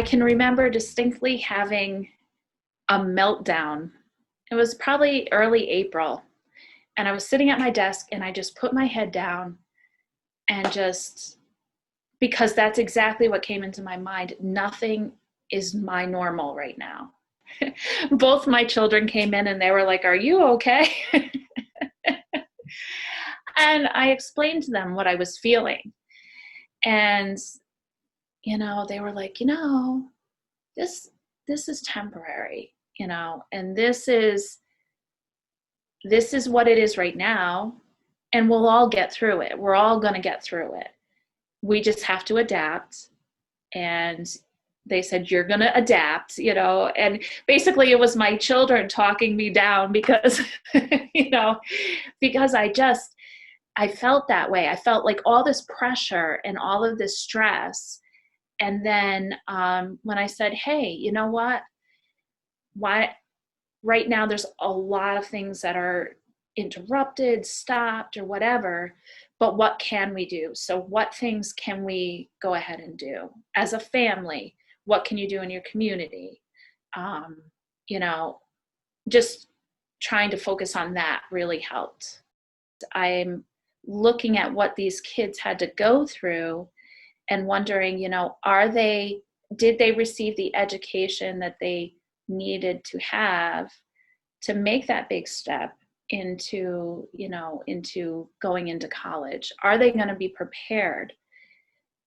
I can remember distinctly having a meltdown. It was probably early April, and I was sitting at my desk and I just put my head down and just, because that's exactly what came into my mind. Nothing is my normal right now. Both my children came in and they were like, "Are you okay?" And I explained to them what I was feeling. And, they were like, this is temporary, and this is what it is right now. And we'll all get through it. We're all going to get through it. We just have to adapt. And they said, "You're going to adapt," and basically it was my children talking me down because, because I felt that way. I felt like all this pressure and all of this stress. And then when I said, "Hey, you know what? Why right now there's a lot of things that are interrupted, stopped, or whatever, but what can we do? So what things can we go ahead and do as a family? What can you do in your community?" Just trying to focus on that really helped. I'm looking at what these kids had to go through and wondering, did they receive the education that they needed to have to make that big step into going into college? Are they going to be prepared?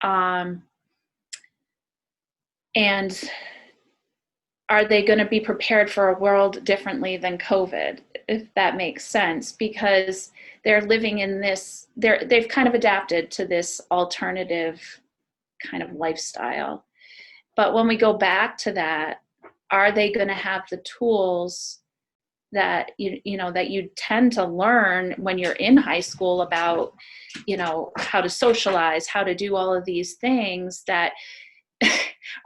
And are they going to be prepared for a world differently than COVID, if that makes sense? Because they're living in this, they've kind of adapted to this alternative kind of lifestyle. But when we go back to that, are they going to have the tools that that you tend to learn when you're in high school about, how to socialize, how to do all of these things? That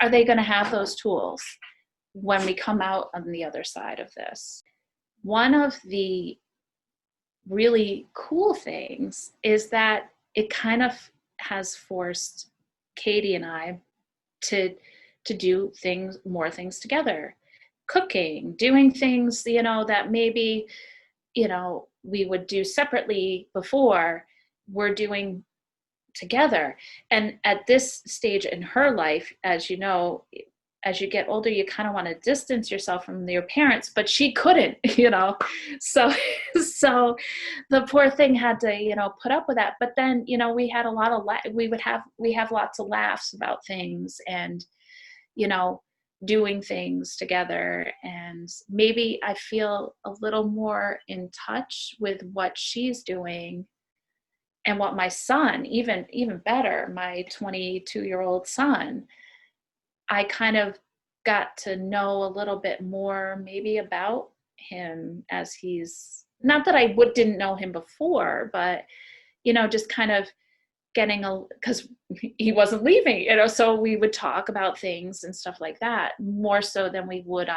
are they going to have those tools when we come out on the other side of this? One of the really cool things is that it kind of has forced Katie and I to do more things together. Cooking, doing things, that maybe, we would do separately before, we're doing together. And at this stage in her life, as you know, as you get older, you kind of want to distance yourself from your parents, but she couldn't, so the poor thing had to, put up with that. But then, we had a lot of, we have lots of laughs about things and, doing things together. And maybe I feel a little more in touch with what she's doing and what my son, even better, my 22-year-old son, I kind of got to know a little bit more maybe about him, as he's, not that I didn't know him before, but, just kind of getting because he wasn't leaving, so we would talk about things and stuff like that more so than we would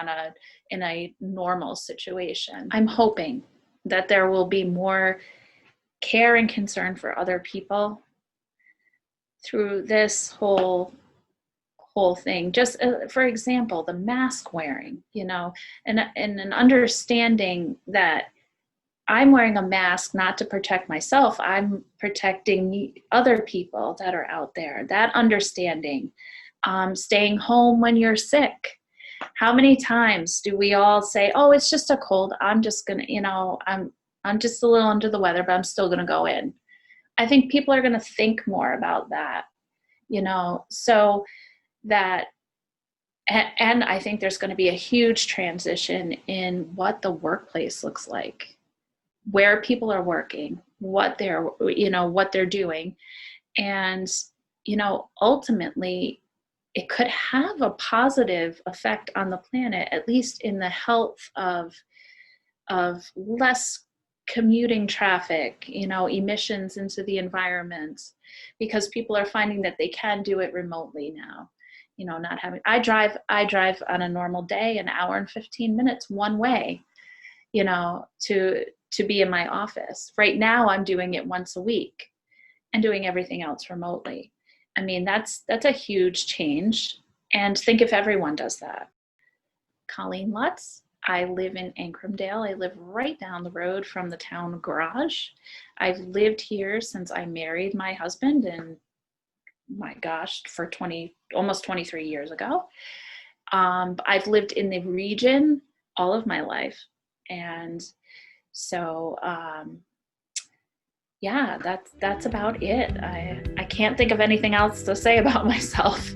in a normal situation. I'm hoping that there will be more care and concern for other people through this whole thing. Just for example, the mask wearing, and an understanding that I'm wearing a mask not to protect myself. I'm protecting other people that are out there. That understanding, staying home when you're sick. How many times do we all say, "Oh, it's just a cold. I'm just gonna, I'm just a little under the weather, but I'm still gonna go in." I think people are gonna think more about that, so that, and I think there's going to be a huge transition in what the workplace looks like, where people are working, what they're doing. And, ultimately it could have a positive effect on the planet, at least in the health of less commuting traffic, emissions into the environment, because people are finding that they can do it remotely now. Not having, I drive on a normal day, an hour and 15 minutes one way, to be in my office. Right now, I'm doing it once a week and doing everything else remotely. I mean, that's a huge change. And think if everyone does that. Colleen Lutz. I live in Ancramdale. I live right down the road from the town garage. I've lived here since I married my husband, and my gosh, for almost 23 years ago. I've lived in the region all of my life. And so, yeah, that's about it. I can't think of anything else to say about myself.